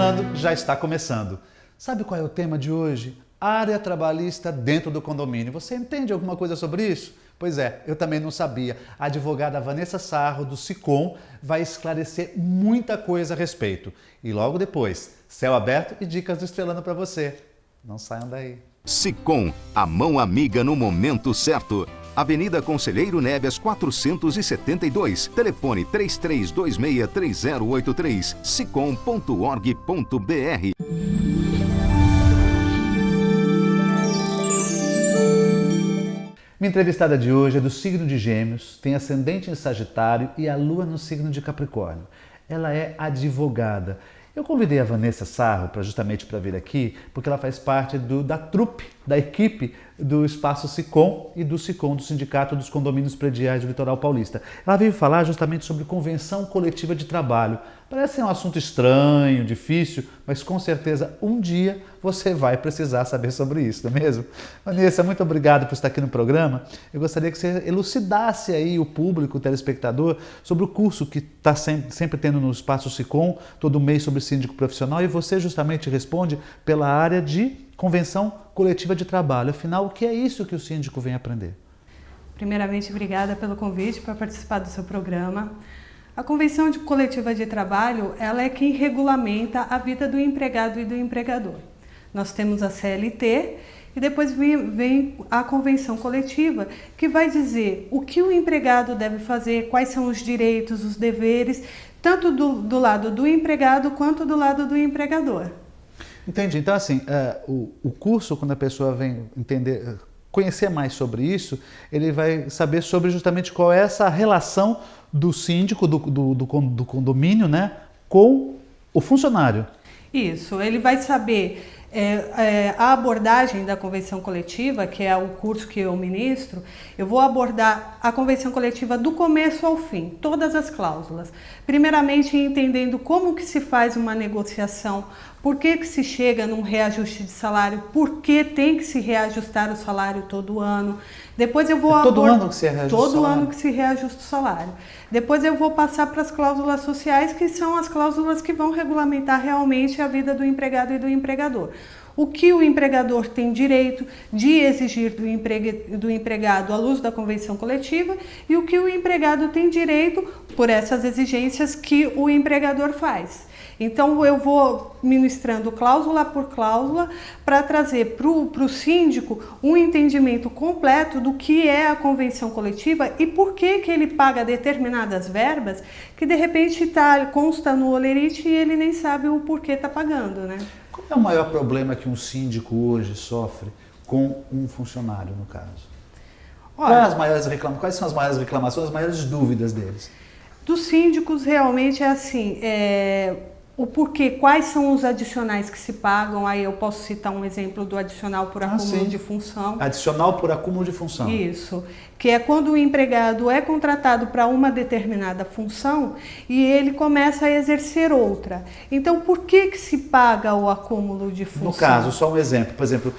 Estrelando já está começando. Sabe qual é o tema de hoje? Área trabalhista dentro do condomínio. Você entende alguma coisa sobre isso? Pois é, eu também não sabia. A advogada Vanessa Sarro, do SICOM, vai esclarecer muita coisa a respeito. E logo depois, céu aberto e dicas do Estrelando para você. Não saiam daí. SICOM, a mão amiga no momento certo. Avenida Conselheiro Neves 472, telefone 33263083, sicom.org.br. Minha entrevistada de hoje é do signo de Gêmeos, tem ascendente em Sagitário e a lua no signo de Capricórnio. Ela é advogada. Eu convidei a Vanessa Sarro justamente para vir aqui, porque ela faz parte da trupe, da equipe do Espaço SICOM e do SICOM, do Sindicato dos Condomínios Prediais do Litoral Paulista. Ela veio falar justamente sobre convenção coletiva de trabalho. Parece ser um assunto estranho, difícil, mas com certeza um dia você vai precisar saber sobre isso, não é mesmo? Vanessa, muito obrigado por estar aqui no programa. Eu gostaria que você elucidasse aí o público, o telespectador, sobre o curso que está sempre tendo no Espaço SICOM, todo mês sobre síndico profissional, e você justamente responde pela área de convenção coletiva de trabalho. Afinal, o que é isso que o síndico vem aprender? Primeiramente, obrigada pelo convite para participar do seu programa. A convenção coletiva de trabalho, ela é quem regulamenta a vida do empregado e do empregador. Nós temos a CLT e depois vem a convenção coletiva, que vai dizer o que o empregado deve fazer, quais são os direitos, os deveres, tanto do lado do empregado quanto do lado do empregador. Entendi. Então, assim, o curso, quando a pessoa vem entender, conhecer mais sobre isso, ele vai saber sobre justamente qual é essa relação do síndico, do condomínio, né, com o funcionário. Isso, ele vai saber a abordagem da convenção coletiva, que é o curso que eu ministro. Eu vou abordar a convenção coletiva do começo ao fim, todas as cláusulas. Primeiramente, entendendo como que se faz uma negociação, por que se chega num reajuste de salário, por que tem que se reajustar o salário todo ano. Depois eu vou todo ano que se reajusta o salário? Todo ano que se reajusta o salário. Depois eu vou passar para as cláusulas sociais, que são as cláusulas que vão regulamentar realmente a vida do empregado e do empregador. O que o empregador tem direito de exigir do empregado à luz da convenção coletiva e o que o empregado tem direito por essas exigências que o empregador faz. Então eu vou ministrando cláusula por cláusula para trazer para o síndico um entendimento completo do que é a convenção coletiva e por que ele paga determinadas verbas que de repente consta no holerite e ele nem sabe o porquê está pagando, né? Qual é o maior problema que um síndico hoje sofre com um funcionário, no caso? Olha, quais são as maiores reclamações, as maiores dúvidas deles? Dos síndicos realmente é assim, o porquê, quais são os adicionais que se pagam. Aí eu posso citar um exemplo do adicional por acúmulo de função. Adicional por acúmulo de função. Isso, que é quando o empregado é contratado para uma determinada função e ele começa a exercer outra. Então, por que se paga o acúmulo de função? No caso, só um exemplo. Por exemplo,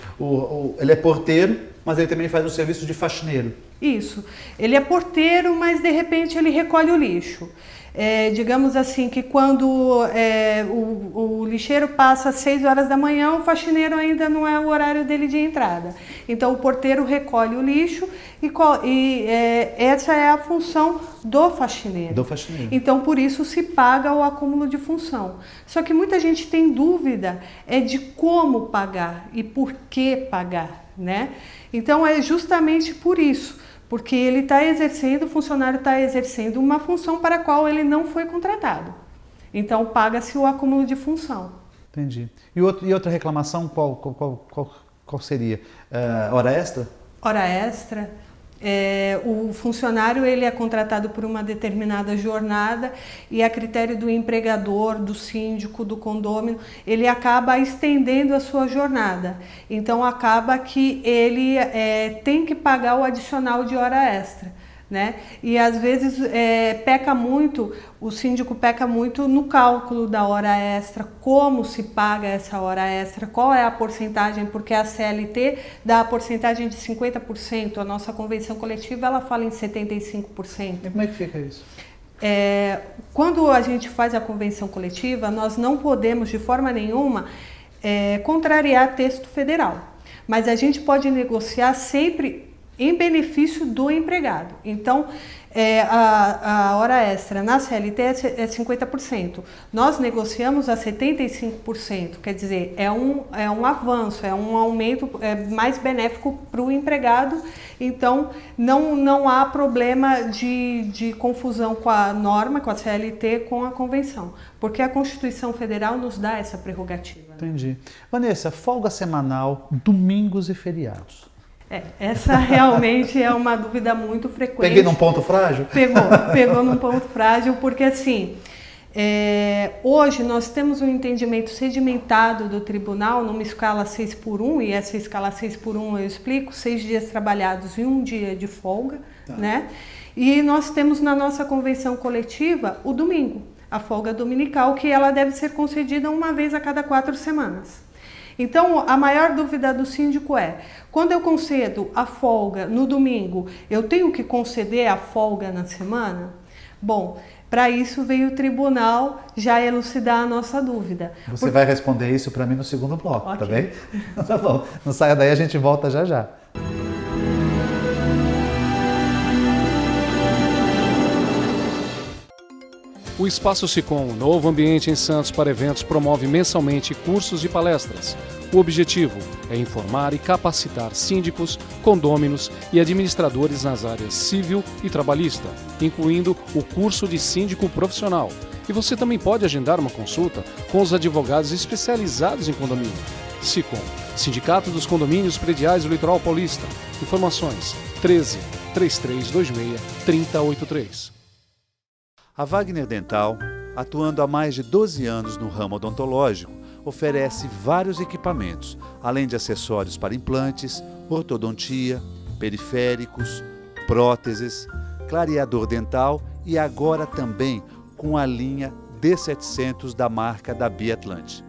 ele é porteiro, mas ele também faz um serviço de faxineiro. Isso, ele é porteiro, mas de repente ele recolhe o lixo. Digamos assim que quando o lixeiro passa às 6 horas da manhã, o faxineiro ainda não é o horário dele de entrada. Então o porteiro recolhe o lixo e essa é a função do faxineiro. Então por isso se paga o acúmulo de função. Só que muita gente tem dúvida de como pagar e por que pagar, né? Então é justamente por isso. Porque ele está exercendo, o funcionário está exercendo uma função para a qual ele não foi contratado. Então, paga-se o acúmulo de função. Entendi. E outra reclamação, qual seria? Hora extra? Hora extra. O funcionário ele é contratado por uma determinada jornada e a critério do empregador, do síndico, do condômino, ele acaba estendendo a sua jornada. Então acaba que ele tem que pagar o adicional de hora extra, né? E às vezes o síndico peca muito no cálculo da hora extra, como se paga essa hora extra, qual é a porcentagem, porque a CLT dá a porcentagem de 50%, a nossa convenção coletiva ela fala em 75%. E como é que fica isso? Quando a gente faz a convenção coletiva, nós não podemos, de forma nenhuma, contrariar texto federal. Mas a gente pode negociar sempre em benefício do empregado. Então, a hora extra na CLT é 50%. Nós negociamos a 75%, quer dizer, é um avanço, é um aumento mais benéfico para o empregado. Então, não há problema de confusão com a norma, com a CLT, com a convenção, porque a Constituição Federal nos dá essa prerrogativa. Entendi. Vanessa, folga semanal, domingos e feriados. Essa realmente é uma dúvida muito frequente. Peguei num ponto frágil? Pegou num ponto frágil, porque assim, hoje nós temos um entendimento sedimentado do tribunal numa escala 6x1, e essa escala 6x1 eu explico, 6 dias trabalhados e 1 dia de folga, né? E nós temos na nossa convenção coletiva o domingo, a folga dominical, que ela deve ser concedida uma vez a cada 4 semanas. Então, a maior dúvida do síndico quando eu concedo a folga no domingo, eu tenho que conceder a folga na semana? Bom, para isso veio o tribunal já elucidar a nossa dúvida. Você vai responder isso para mim no segundo bloco, Okay. Tá bem? Tá bom, não saia daí, a gente volta já já. O Espaço Sicom, novo ambiente em Santos para eventos, promove mensalmente cursos e palestras. O objetivo é informar e capacitar síndicos, condôminos e administradores nas áreas civil e trabalhista, incluindo o curso de síndico profissional. E você também pode agendar uma consulta com os advogados especializados em condomínio. Sicom, Sindicato dos Condomínios Prediais do Litoral Paulista. Informações 13 3326 3083. A Wagner Dental, atuando há mais de 12 anos no ramo odontológico, oferece vários equipamentos, além de acessórios para implantes, ortodontia, periféricos, próteses, clareador dental e agora também com a linha D700 da marca da Biatlante.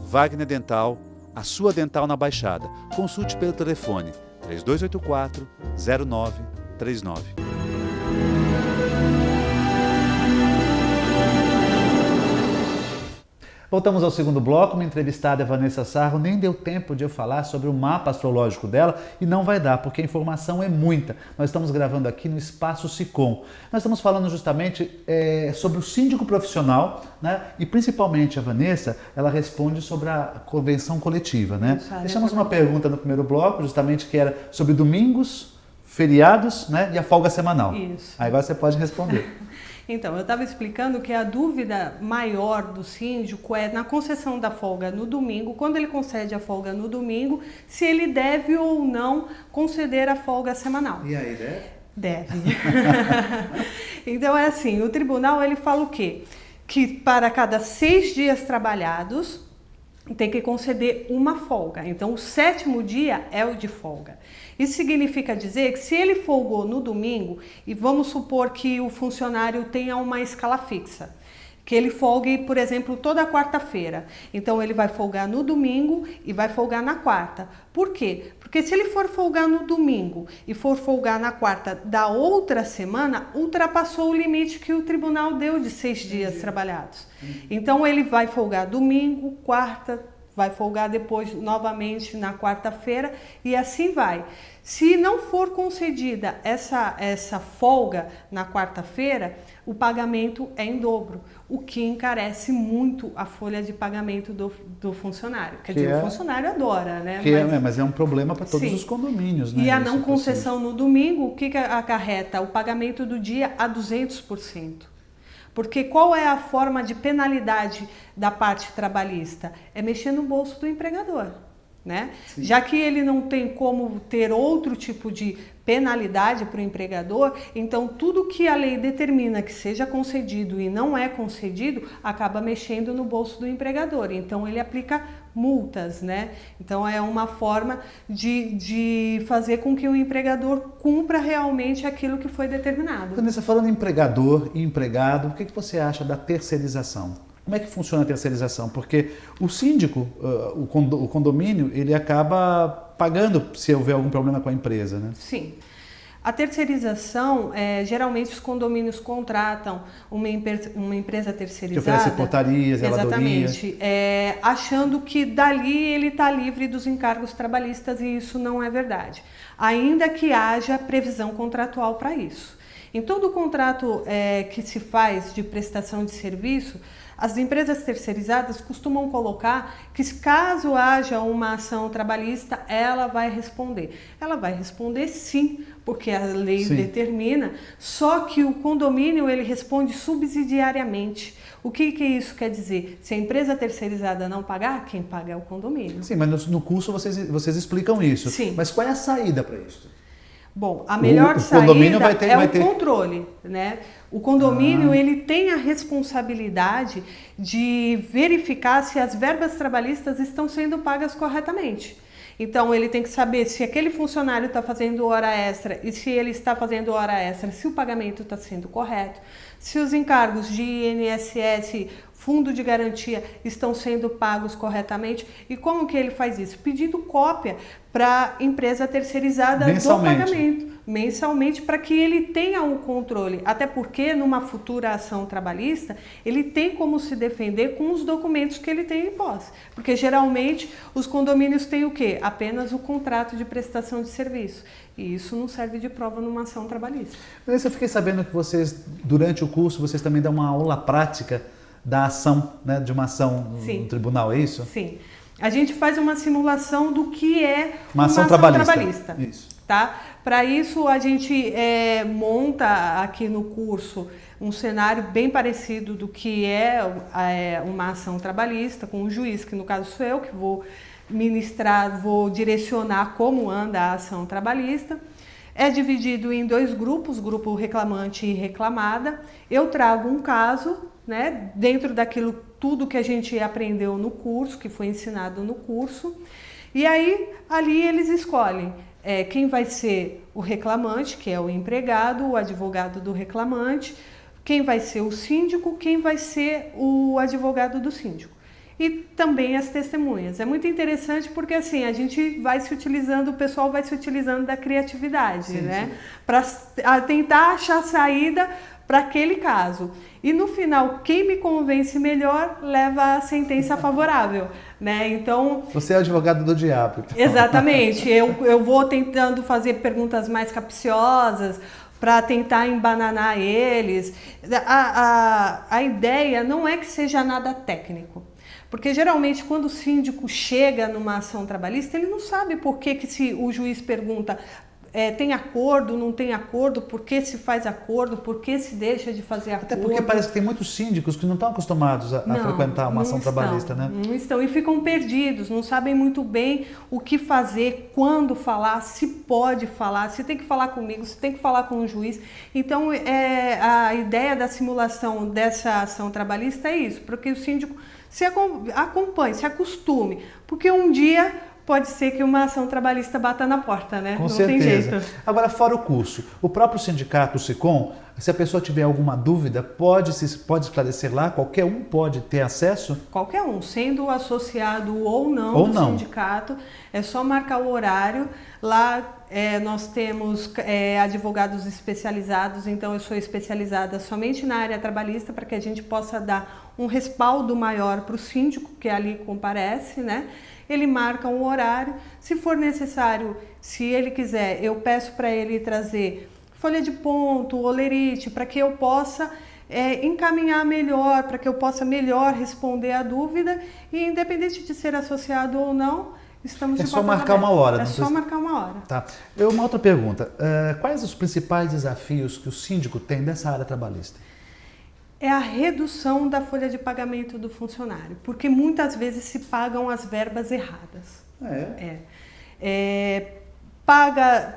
Wagner Dental, a sua dental na Baixada. Consulte pelo telefone 3284-0939. Voltamos ao segundo bloco. Minha entrevistada é Vanessa Sarro. Nem deu tempo de eu falar sobre o mapa astrológico dela e não vai dar, porque a informação é muita. Nós estamos gravando aqui no Espaço Sicom. Nós estamos falando justamente sobre o síndico profissional, né? E principalmente a Vanessa, ela responde sobre a convenção coletiva, né? Deixamos uma pergunta no primeiro bloco, justamente que era sobre domingos, feriados, né? E a folga semanal. Isso. Aí agora você pode responder. Então, eu estava explicando que a dúvida maior do síndico é na concessão da folga no domingo, quando ele concede a folga no domingo, se ele deve ou não conceder a folga semanal. E aí, né? Deve. Então, é assim, o tribunal ele fala o quê? Que para cada 6 dias trabalhados, tem que conceder uma folga. Então, o 7º dia é o de folga. Isso significa dizer que se ele folgou no domingo, e vamos supor que o funcionário tenha uma escala fixa, que ele folgue, por exemplo, toda quarta-feira. Então, ele vai folgar no domingo e vai folgar na quarta. Por quê? Porque se ele for folgar no domingo e for folgar na quarta da outra semana, ultrapassou o limite que o tribunal deu de 6 dias trabalhados. Então, ele vai folgar domingo, quarta, vai folgar depois novamente na quarta-feira e assim vai. Se não for concedida essa folga na quarta-feira, o pagamento é em dobro, o que encarece muito a folha de pagamento do funcionário. Quer dizer, o funcionário adora, né? Mas é um problema para todos os condomínios, né? E a não concessão no domingo, o que acarreta? O pagamento do dia a 200%. Porque qual é a forma de penalidade da parte trabalhista? É mexer no bolso do empregador, né? Já que ele não tem como ter outro tipo de penalidade para o empregador, então tudo que a lei determina que seja concedido e não é concedido, acaba mexendo no bolso do empregador. Então ele aplica multas, né? Então é uma forma de fazer com que o empregador cumpra realmente aquilo que foi determinado. Vanessa, falando em empregador e empregado, o que você acha da terceirização? Como é que funciona a terceirização? Porque o síndico, o condomínio, ele acaba pagando se houver algum problema com a empresa, né? Sim. A terceirização, geralmente os condomínios contratam uma empresa terceirizada. Que oferece portarias, zeladorias. Exatamente, achando que dali ele está livre dos encargos trabalhistas, e isso não é verdade. Ainda que haja previsão contratual para isso. Em todo contrato que se faz de prestação de serviço, as empresas terceirizadas costumam colocar que, caso haja uma ação trabalhista, ela vai responder. Ela vai responder sim, porque a lei determina, só que o condomínio ele responde subsidiariamente. O que isso quer dizer? Se a empresa terceirizada não pagar, quem paga é o condomínio. Sim, mas no curso vocês explicam isso. Sim. Mas qual é a saída para isso? Bom, a melhor saída é o controle, né? O condomínio ele tem a responsabilidade de verificar se as verbas trabalhistas estão sendo pagas corretamente. Então, ele tem que saber se aquele funcionário está fazendo hora extra, e se ele está fazendo hora extra, se o pagamento está sendo correto, se os encargos de INSS, fundo de garantia, estão sendo pagos corretamente. E como que ele faz isso? Pedindo cópia para a empresa terceirizada do pagamento, mensalmente, para que ele tenha um controle. Até porque, numa futura ação trabalhista, ele tem como se defender com os documentos que ele tem em posse. Porque, geralmente, os condomínios têm o quê? Apenas o contrato de prestação de serviço. E isso não serve de prova numa ação trabalhista. Mas eu fiquei sabendo que vocês, durante o curso, vocês também dão uma aula prática da ação, né, de uma ação no tribunal, é isso? Sim. A gente faz uma simulação do que é uma ação trabalhista. Isso. Tá? Para isso, a gente monta aqui no curso um cenário bem parecido do que é uma ação trabalhista, com um juiz, que no caso sou eu, que vou ministrar, vou direcionar como anda a ação trabalhista. É dividido em 2 grupos, grupo reclamante e reclamada. Eu trago um caso, né, dentro daquilo tudo que a gente aprendeu no curso, que foi ensinado no curso, e aí ali eles escolhem quem vai ser o reclamante, que é o empregado, o advogado do reclamante, quem vai ser o síndico, quem vai ser o advogado do síndico. E também as testemunhas. É muito interessante porque assim, a gente vai se utilizando, o pessoal vai se utilizando da criatividade, né? Para tentar achar saída para aquele caso. E no final, quem me convence melhor leva a sentença favorável, né? Então... Você é advogado do diabo. Então. Exatamente. Eu vou tentando fazer perguntas mais capciosas para tentar embananar eles. A ideia não é que seja nada técnico. Porque geralmente quando o síndico chega numa ação trabalhista, ele não sabe por que se o juiz pergunta tem acordo, não tem acordo, por que se faz acordo, por que se deixa de fazer acordo. Até porque parece que tem muitos síndicos que não estão acostumados a frequentar uma ação trabalhista, né? Não estão e ficam perdidos, não sabem muito bem o que fazer, quando falar, se pode falar, se tem que falar comigo, se tem que falar com o juiz. Então, a ideia da simulação dessa ação trabalhista é isso, porque o síndico se acompanhe, se acostume, porque um dia pode ser que uma ação trabalhista bata na porta, né? Com não certeza. Tem jeito. Agora, fora o curso, o próprio sindicato, o SICOM, se a pessoa tiver alguma dúvida, pode esclarecer lá? Qualquer um pode ter acesso? Qualquer um, sendo associado ou não do sindicato, é só marcar o horário. Lá nós temos advogados especializados, então eu sou especializada somente na área trabalhista para que a gente possa dar um respaldo maior para o síndico que ali comparece, né? Ele marca um horário, se for necessário, se ele quiser, eu peço para ele trazer folha de ponto, olerite, para que eu possa encaminhar melhor, para que eu possa melhor responder a dúvida e independente de ser associado ou não, estamos de só marcar uma hora. É só marcar uma hora. Tá. Uma outra pergunta, quais os principais desafios que o síndico tem dessa área trabalhista? É a redução da folha de pagamento do funcionário, porque muitas vezes se pagam as verbas erradas.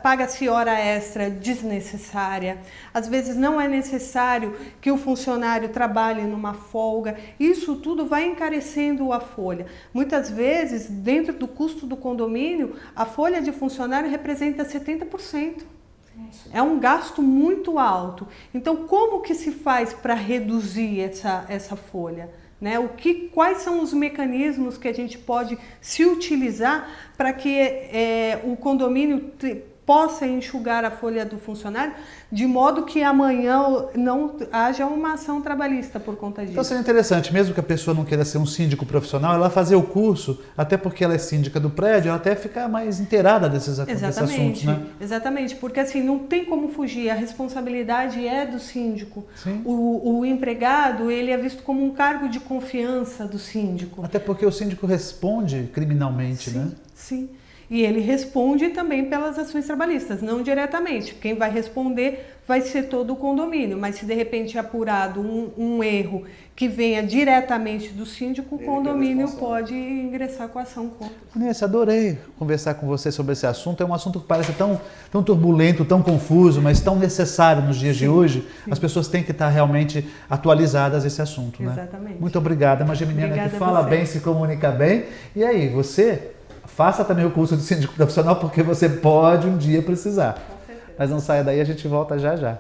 Paga-se hora extra desnecessária, às vezes não é necessário que o funcionário trabalhe numa folga, isso tudo vai encarecendo a folha. Muitas vezes, dentro do custo do condomínio, a folha de funcionário representa 70%. É um gasto muito alto. Então, como que se faz para reduzir essa folha? Né? Quais são os mecanismos que a gente pode se utilizar para que o condomínio possa enxugar a folha do funcionário, de modo que amanhã não haja uma ação trabalhista por conta disso. Então seria interessante, mesmo que a pessoa não queira ser um síndico profissional, ela fazer o curso, até porque ela é síndica do prédio, ela até ficar mais inteirada desses assuntos, né? Exatamente, porque assim, não tem como fugir, a responsabilidade é do síndico. O empregado, ele é visto como um cargo de confiança do síndico. Até porque o síndico responde criminalmente, né? Sim. E ele responde também pelas ações trabalhistas, não diretamente. Quem vai responder vai ser todo o condomínio, mas se de repente é apurado um erro que venha diretamente do síndico, o condomínio pode ingressar com a ação contra. Vanessa, adorei conversar com você sobre esse assunto. É um assunto que parece tão turbulento, tão confuso, mas tão necessário nos dias de hoje. As pessoas têm que estar realmente atualizadas a esse assunto, né? Exatamente. Muito obrigada, uma geminiana que fala bem, se comunica bem. E aí, você faça também o curso de síndico profissional, porque você pode um dia precisar. Mas não saia daí, a gente volta já já.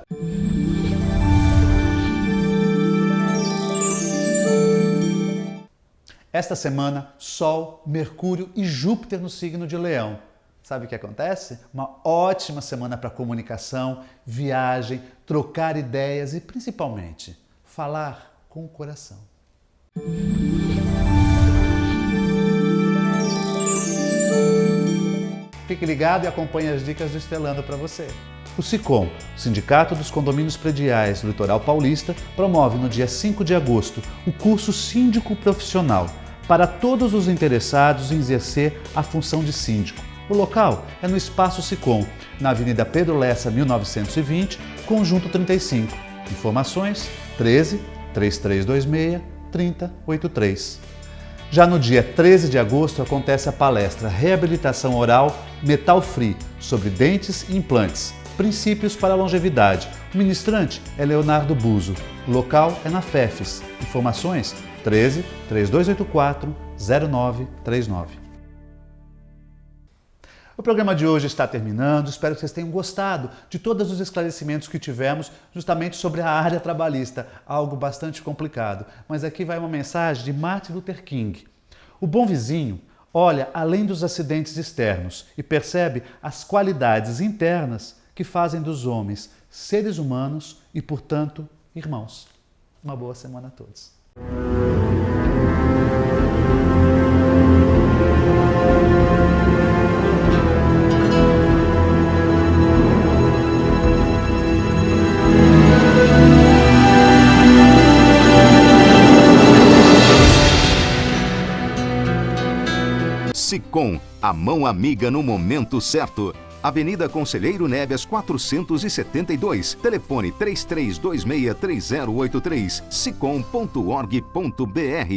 Esta semana, Sol, Mercúrio e Júpiter no signo de Leão. Sabe o que acontece? Uma ótima semana para comunicação, viagem, trocar ideias e, principalmente, falar com o coração. Fique ligado e acompanhe as dicas do Estelando para você. O SICOM, Sindicato dos Condomínios Prediais do Litoral Paulista, promove no dia 5 de agosto o curso Síndico Profissional para todos os interessados em exercer a função de síndico. O local é no Espaço SICOM, na Avenida Pedro Lessa, 1920, Conjunto 35. Informações 13 3326 3083. Já no dia 13 de agosto acontece a palestra Reabilitação Oral Metal Free sobre dentes e implantes, princípios para a longevidade. O ministrante é Leonardo Buzo. O local é na FEFES. Informações 13 3284 0939. O programa de hoje está terminando, espero que vocês tenham gostado de todos os esclarecimentos que tivemos justamente sobre a área trabalhista, algo bastante complicado. Mas aqui vai uma mensagem de Martin Luther King. O bom vizinho olha além dos acidentes externos e percebe as qualidades internas que fazem dos homens seres humanos e, portanto, irmãos. Uma boa semana a todos. SICOM, a mão amiga no momento certo. Avenida Conselheiro Neves 472, telefone 33263083, sicom.org.br.